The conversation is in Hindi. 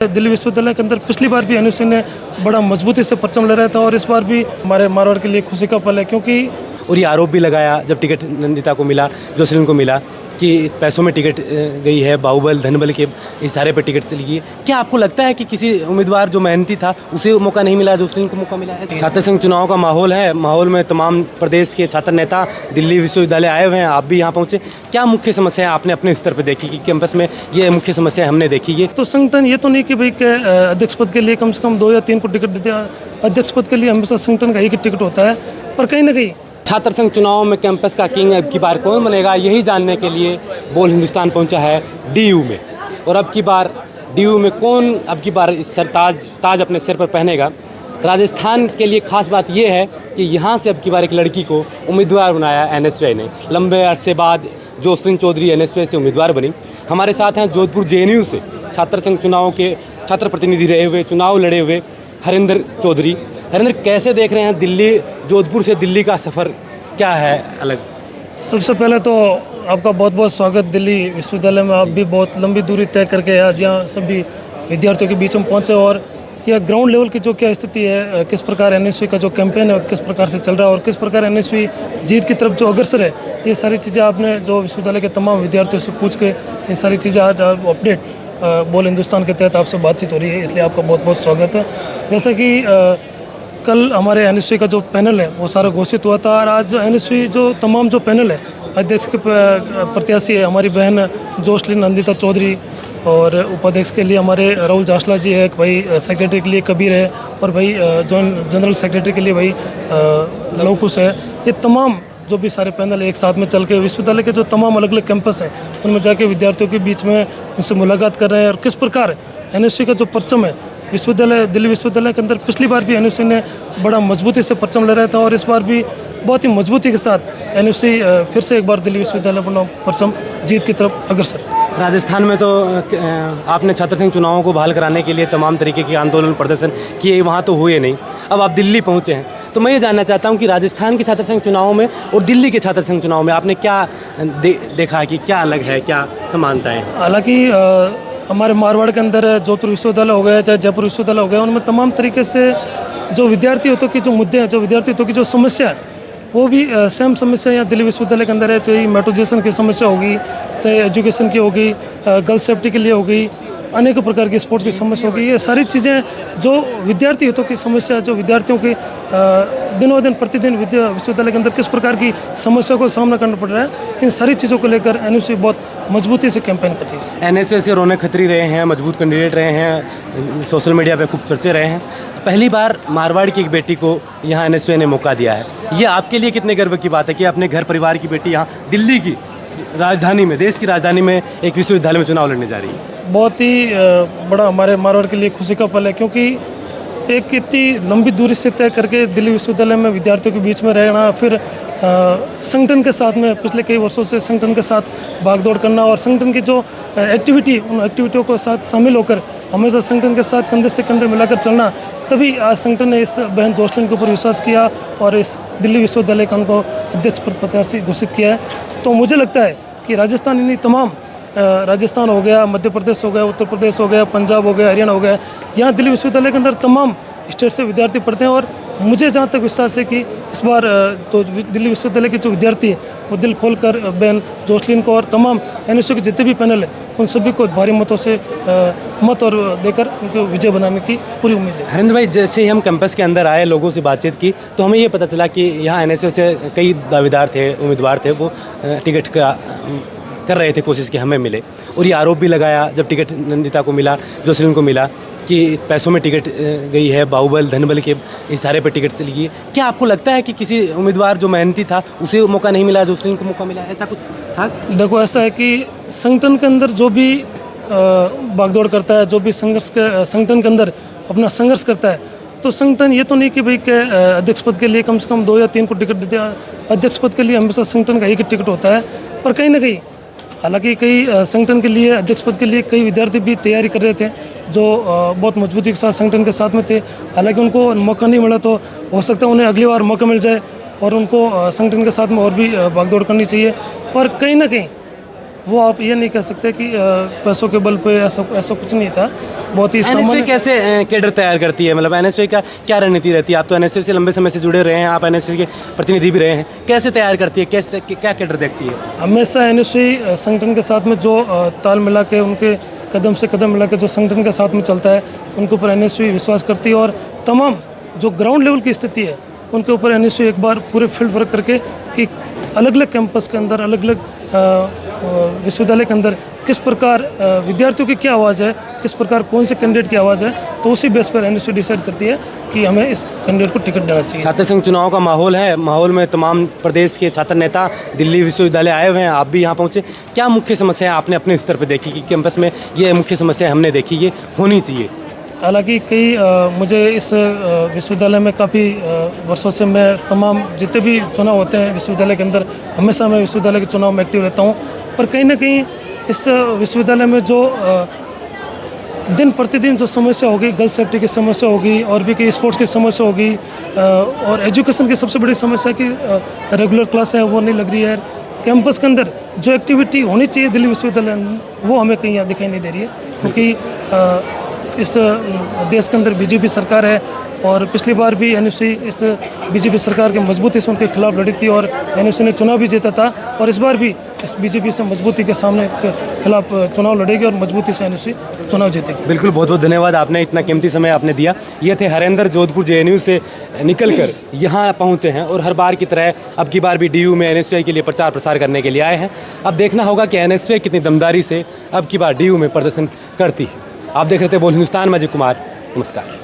दिल्ली विश्वविद्यालय के अंदर पिछली बार भी एनयूसी ने बड़ा मजबूती से परचम लहराया था और इस बार भी हमारे मारवाड़ के लिए खुशी का पल है, क्योंकि और ये आरोप भी लगाया जब टिकट नंदिता को मिला, जोसलिन को मिला, कि पैसों में टिकट गई है, बाहुबल धनबल के इशारे पर टिकट चली गई। क्या आपको लगता है कि किसी उम्मीदवार जो मेहनती था उसे मौका नहीं मिला, जोसलिन को मौका मिला है? छात्र संघ चुनाव का माहौल है, माहौल में तमाम प्रदेश के छात्र नेता दिल्ली विश्वविद्यालय आए हुए हैं, आप भी यहाँ पहुँचे। क्या मुख्य समस्या है आपने अपने स्तर पर देखी कि कैंपस में ये मुख्य समस्या हमने देखी? ये तो संगठन ये तो नहीं कि भाई अध्यक्ष पद के लिए कम से कम 2 या 3 को टिकट देते हैं। अध्यक्ष पद के लिए हमेशा संगठन का एक ही टिकट होता है, पर कहीं ना कहीं छात्र संघ चुनाव में कैंपस का किंग अब की बार कौन बनेगा, यही जानने के लिए बोल हिंदुस्तान पहुंचा है डीयू में। और अब की बार डीयू में कौन अब की बार इस ताज अपने सिर पर पहनेगा। राजस्थान के लिए खास बात यह है कि यहाँ से अब की बार एक लड़की को उम्मीदवार बनाया एनएसयूआई ने। लंबे अरसे बाद जोसलिन चौधरी एनएसयूआई से उम्मीदवार बनी। हमारे साथ हैं जोधपुर जेएनयू से छात्र संघ चुनाव के छात्र प्रतिनिधि रहे हुए, चुनाव लड़े हुए हरिंदर चौधरी। हरिंदर, कैसे देख रहे हैं दिल्ली, जोधपुर से दिल्ली का सफ़र क्या है अलग? सबसे पहले तो आपका बहुत बहुत स्वागत दिल्ली विश्वविद्यालय में। आप भी बहुत लंबी दूरी तय करके आज यहाँ सभी विद्यार्थियों के बीच में पहुँचे और यह ग्राउंड लेवल की जो क्या स्थिति है, किस प्रकार एनएसयूआई का जो कैंपेन है किस प्रकार से चल रहा है और किस प्रकार एनएसयूआई जीत की तरफ जो अग्रसर है, ये सारी चीज़ें आपने जो विश्वविद्यालय के तमाम विद्यार्थियों से पूछ के ये सारी चीज़ें आज आप अपडेट बोल हिंदुस्तान के तहत आपसे बातचीत हो रही है, इसलिए आपका बहुत बहुत स्वागत है। जैसा कि कल हमारे एनएसयूआई का जो पैनल है वो सारा घोषित हुआ था और आज एनएसयूआई जो तमाम जो पैनल है अध्यक्ष के प्रत्याशी है हमारी बहन जोसलिन नंदिता चौधरी, और उपाध्यक्ष के लिए हमारे राहुल जासला जी है, भाई सेक्रेटरी के लिए कबीर है और भाई जॉइंट जनरल सेक्रेटरी के लिए भाई लवकुश है। ये तमाम जो भी सारे पैनल एक साथ में चल के विश्वविद्यालय के जो तमाम अलग अलग कैंपस हैं उनमें जाके विद्यार्थियों के बीच में उनसे मुलाकात कर रहे हैं और किस प्रकार एनएसयूआई का जो परचम है विश्वविद्यालय दिल्ली विश्वविद्यालय के अंदर पिछली बार भी एनएसयूआई ने बड़ा मजबूती से परचम लहराया था और इस बार भी बहुत ही मजबूती के साथ एनएसयूआई फिर से एक बार दिल्ली विश्वविद्यालय पर परचम जीत की तरफ अग्रसर। राजस्थान में तो आपने छात्र संघ चुनावों को बहाल कराने के लिए तमाम तरीके के आंदोलन प्रदर्शन किए, वहाँ तो हुए नहीं। अब आप दिल्ली पहुँचे हैं, तो मैं ये जानना चाहता हूँ कि राजस्थान के छात्र संघ चुनावों में और दिल्ली के छात्र संघ चुनाव में आपने क्या देखा कि क्या अलग है, क्या समानताएँ? हालांकि हमारे मारवाड़ के अंदर जोधपुर विश्वविद्यालय हो गया चाहे जयपुर विश्वविद्यालय हो गया, उनमें तमाम तरीके से जो विद्यार्थियों की जो मुद्दे हैं, जो विद्यार्थियों की जो समस्या है वो भी सेम समस्या यहाँ दिल्ली विश्वविद्यालय के अंदर है। चाहे मेट्रोजेशन की समस्या होगी, चाहे एजुकेशन की होगी, गर्ल्स सेफ्टी के लिए होगी, अनेक प्रकार की स्पोर्ट्स की समस्या होगी। ये सारी चीज़ें जो विद्यार्थी हितों की समस्या है, जो विद्यार्थियों की दिनों दिन प्रतिदिन विश्वविद्यालय के अंदर किस प्रकार की समस्या को सामना करना पड़ रहा है, इन सारी चीज़ों को लेकर एनएसयूआई बहुत मजबूती से कैंपेन कर रही है। एनएसयूआई से रौनक खत्री रहे हैं, मजबूत कैंडिडेट रहे हैं, सोशल मीडिया पे खूब चर्चे रहे हैं। पहली बार मारवाड़ की एक बेटी को यहाँ एनएसयूआई ने मौका दिया है। ये आपके लिए कितने गर्व की बात है कि अपने घर परिवार की बेटी यहाँ दिल्ली की राजधानी में, देश की राजधानी में एक विश्वविद्यालय में चुनाव लड़ने जा रही है? बहुत ही बड़ा हमारे मारवाड़ के लिए खुशी का पल है, क्योंकि एक इतनी लंबी दूरी से तय करके दिल्ली विश्वविद्यालय में विद्यार्थियों के बीच में रहना, फिर संगठन के साथ में पिछले कई वर्षों से संगठन के साथ भागदौड़ करना और संगठन की जो एक्टिविटी, उन एक्टिविटियों को साथ शामिल होकर हमेशा संगठन के साथ कंधे से कंधे मिलाकर चलना, तभी आज संगठन ने इस बहन जोसलिन के ऊपर विश्वास किया और इस दिल्ली विश्वविद्यालय का उनको अध्यक्ष पद प्रत्याशी घोषित किया है। तो मुझे लगता है कि राजस्थान इन्हीं तमाम राजस्थान हो गया, मध्य प्रदेश हो गया, उत्तर प्रदेश हो गया, पंजाब हो गया, हरियाणा हो गया, यहाँ दिल्ली विश्वविद्यालय के अंदर तमाम स्टेट से विद्यार्थी पढ़ते हैं और मुझे जहाँ तक विश्वास है कि इस बार तो दिल्ली विश्वविद्यालय के जो विद्यार्थी है वो दिल खोलकर बहन जोसलिन को और तमाम एनएसयूआई के जितने भी पैनल है उन सभी को भारी मतों से मत और देकर उनको विजय बनाने की पूरी उम्मीद है। हरिंदर भाई, जैसे ही हम कैंपस के अंदर आए, लोगों से बातचीत की, तो हमें ये पता चला कि यहाँ एनएसयूआई से कई दावेदार थे, उम्मीदवार थे, वो टिकट का कर रहे थे कोशिश कि हमें मिले। और ये आरोप भी लगाया जब टिकट नंदिता को मिला, जोसलिन को मिला, कि पैसों में टिकट गई है, बाहुबल धनबल के इशारे पर टिकट चली गई। क्या आपको लगता है कि किसी उम्मीदवार जो मेहनती था उसे मौका नहीं मिला, जोसलिन को मौका मिला, ऐसा कुछ था? देखो, ऐसा है कि संगठन के अंदर जो भी भागदौड़ करता है, जो भी संगठन के अंदर अपना संघर्ष करता है, तो संगठन ये तो नहीं कि भाई अध्यक्ष पद के लिए कम से कम 2 या 3 को टिकट देते हैं। अध्यक्ष पद के लिए हमेशा संगठन का एक ही टिकट होता है, पर कहीं ना कहीं हालांकि कई संगठन के लिए अध्यक्ष पद के लिए कई विद्यार्थी भी तैयारी कर रहे थे जो बहुत मजबूती के साथ संगठन के साथ में थे। हालांकि उनको मौका नहीं मिला, तो हो सकता है उन्हें अगली बार मौका मिल जाए और उनको संगठन के साथ में और भी भागदौड़ करनी चाहिए। पर कहीं ना कहीं वो आप ये नहीं कह सकते कि पैसों के बल पे ऐसा ऐसा कुछ नहीं था, बहुत ही एनएसवी सामान्य। कैसे कैडर तैयार करती है, मतलब एनएसवी का क्या रणनीति रहती है? आप तो एनएसवी से लंबे समय से जुड़े रहे हैं, आप एनएसवी के प्रतिनिधि भी रहे हैं, कैसे तैयार करती है, कैसे क्या कैडर देखती है? हमेशा एनएसवी संगठन के साथ में जो ताल मिला के, उनके कदम से कदम मिला के जो संगठन के साथ में चलता है, उनके ऊपर एनएसवी विश्वास करती है। और तमाम जो ग्राउंड लेवल की स्थिति है उनके ऊपर एनएसवी एक बार पूरे फील्ड वर्क करके कि अलग अलग कैंपस के अंदर, अलग अलग विश्वविद्यालय के अंदर किस प्रकार विद्यार्थियों की क्या आवाज़ है, किस प्रकार कौन से कैंडिडेट की आवाज़ है, तो उसी बेस पर एनएसवी डिसाइड करती है कि हमें इस कैंडिडेट को टिकट देना चाहिए। छात्र संघ चुनाव का माहौल है, माहौल में तमाम प्रदेश के छात्र नेता दिल्ली विश्वविद्यालय आए हुए हैं, आप भी यहाँ पहुँचे। क्या मुख्य समस्या आपने अपने स्तर पर देखी कि कैंपस में ये मुख्य समस्या हमने देखी, ये होनी चाहिए? हालांकि कई मुझे इस विश्वविद्यालय में काफ़ी वर्षों से, मैं तमाम जितने भी चुनाव होते हैं विश्वविद्यालय के अंदर, हमेशा मैं विश्वविद्यालय के चुनाव में एक्टिव रहता हूँ। पर कहीं ना कहीं इस विश्वविद्यालय में जो दिन प्रतिदिन जो समस्या होगी, गर्ल्स सेफ्टी की समस्या होगी, और भी कई स्पोर्ट्स की समस्या होगी, और एजुकेशन की सबसे बड़ी समस्या कि रेगुलर क्लास है वो नहीं लग रही है। कैंपस के अंदर जो एक्टिविटी होनी चाहिए दिल्ली विश्वविद्यालय में, वो हमें कहीं यहाँ दिखाई नहीं दे रही है, क्योंकि इस देश के अंदर बीजेपी सरकार है, और पिछली बार भी एनएसवी इस बीजेपी सरकार के मजबूती से उनके खिलाफ लड़ी थी और एनएसवी ने चुनाव भी जीता था, और इस बार भी इस बीजेपी से मजबूती के सामने खिलाफ चुनाव लड़ेगी और मजबूती से एनएसवी चुनाव जीतेगी। बिल्कुल, बहुत बहुत धन्यवाद, आपने इतना कीमती समय आपने दिया। ये थे हरेंद्र, जोधपुर जेएनयू से निकलकर यहाँ पहुँचे हैं और हर बार की तरह अब की बार भी डीयू में एनएसवी के लिए प्रचार प्रसार करने के लिए आए हैं। अब देखना होगा कि एनएसवी कितनी दमदारी से अब की बार डीयू में प्रदर्शन करती है। आप देख रहे थे बोल हिंदुस्तान, मैं अजय कुमार, नमस्कार।